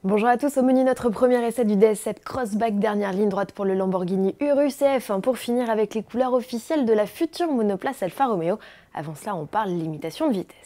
Bonjour à tous, au menu notre premier essai du DS7 Crossback, dernière ligne droite pour le Lamborghini Urus et F1 pour finir avec les couleurs officielles de la future monoplace Alfa Romeo. Avant cela, on parle limitation de vitesse.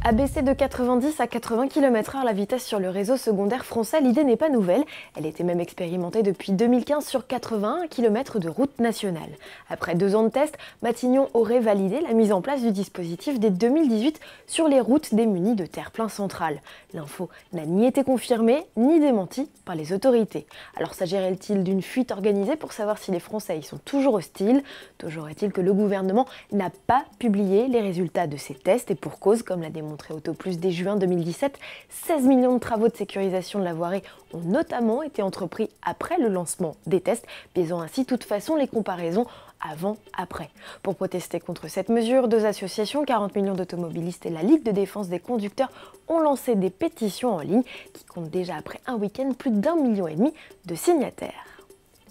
Abaisser de 90 à 80 km/h la vitesse sur le réseau secondaire français, l'idée n'est pas nouvelle. Elle était même expérimentée depuis 2015 sur 81 km de route nationale. Après 2 ans de tests, Matignon aurait validé la mise en place du dispositif dès 2018 sur les routes démunies de terre-plein central. L'info n'a ni été confirmée ni démentie par les autorités. Alors s'agirait-il d'une fuite organisée pour savoir si les Français y sont toujours hostiles? Toujours est-il que le gouvernement n'a pas publié les résultats de ces tests et pour cause, comme l'a démontré Autoplus dès juin 2017, 16 millions de travaux de sécurisation de la voirie ont notamment été entrepris après le lancement des tests, biaisant ainsi de toute façon les comparaisons avant-après. Pour protester contre cette mesure, 2 associations, 40 millions d'automobilistes et la Ligue de défense des conducteurs, ont lancé des pétitions en ligne qui comptent déjà après un week-end plus d'1,5 million de signataires.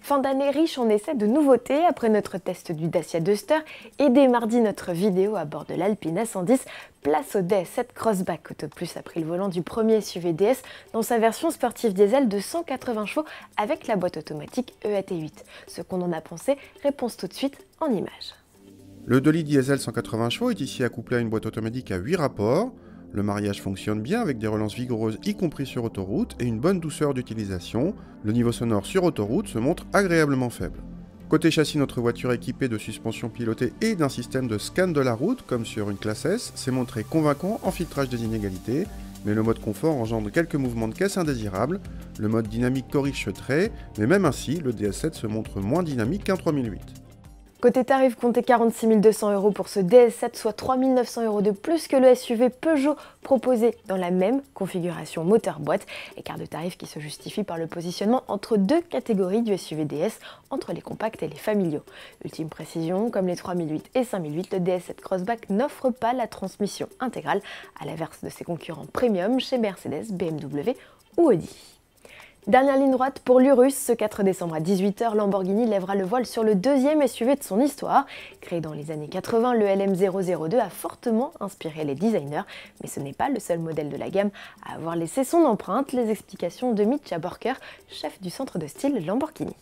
Fin d'année riche en essais de nouveautés après notre test du Dacia Duster et dès mardi notre vidéo à bord de l'Alpine A110, place au DS7 Crossback. Autoplus a pris le volant du premier SUV DS dans sa version sportive diesel de 180 chevaux avec la boîte automatique EAT8. Ce qu'on en a pensé, réponse tout de suite en images. Le 2 litres diesel 180 chevaux est ici accouplé à une boîte automatique à 8 rapports. Le mariage fonctionne bien avec des relances vigoureuses y compris sur autoroute et une bonne douceur d'utilisation. Le niveau sonore sur autoroute se montre agréablement faible. Côté châssis, notre voiture équipée de suspension pilotée et d'un système de scan de la route comme sur une classe S s'est montré convaincant en filtrage des inégalités, mais le mode confort engendre quelques mouvements de caisse indésirables. Le mode dynamique corrige ce trait, mais même ainsi, le DS7 se montre moins dynamique qu'un 3008. Côté tarif, comptez 46 200 € pour ce DS7, soit 3 900 € de plus que le SUV Peugeot proposé dans la même configuration moteur-boîte. Écart de tarif qui se justifie par le positionnement entre 2 catégories du SUV DS, entre les compacts et les familiaux. Ultime précision, comme les 3008 et 5008, le DS7 Crossback n'offre pas la transmission intégrale, à l'inverse de ses concurrents premium chez Mercedes, BMW ou Audi. Dernière ligne droite pour l'Urus, ce 4 décembre à 18 h, Lamborghini lèvera le voile sur le deuxième SUV de son histoire. Créé dans les années 80, le LM002 a fortement inspiré les designers, mais ce n'est pas le seul modèle de la gamme à avoir laissé son empreinte. Les explications de Mitja Borker, chef du centre de style Lamborghini.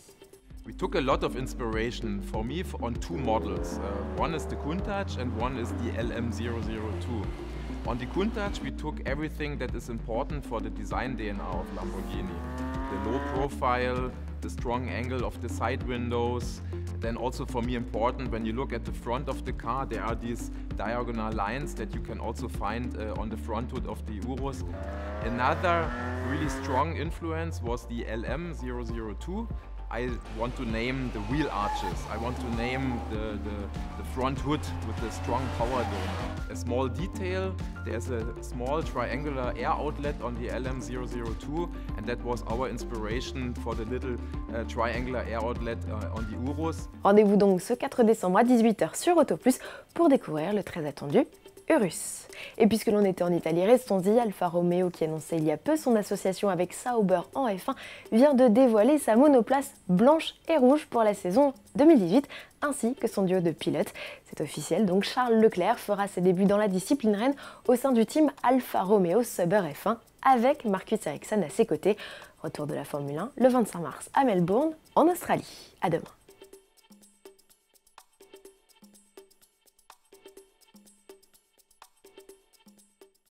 We took a lot of inspiration for me on 2 models. One is the Countach and one is the LM002. On the Countach we took everything that is important for the design DNA of Lamborghini. The low profile, the strong angle of the side windows. Then also for me important, when you look at the front of the car, there are these diagonal lines that you can also find on the front hood of the Urus. Another really strong influence was the LM002. I want to name the wheel arches. I want to name the front hood with the strong power dome. A small detail, there's a small triangular air outlet on the LM002 and that was our inspiration for the little triangular air outlet on the Urus. Rendez-vous donc ce 4 décembre à 18 h sur Autoplus pour découvrir le très attendu Urus. Et puisque l'on était en Italie, restons-y, Alfa Romeo, qui annonçait il y a peu son association avec Sauber en F1, vient de dévoiler sa monoplace blanche et rouge pour la saison 2018, ainsi que son duo de pilotes. C'est officiel, donc Charles Leclerc fera ses débuts dans la discipline reine au sein du team Alfa Romeo Sauber F1, avec Marcus Ericsson à ses côtés. Retour de la Formule 1 le 25 mars à Melbourne, en Australie. À demain.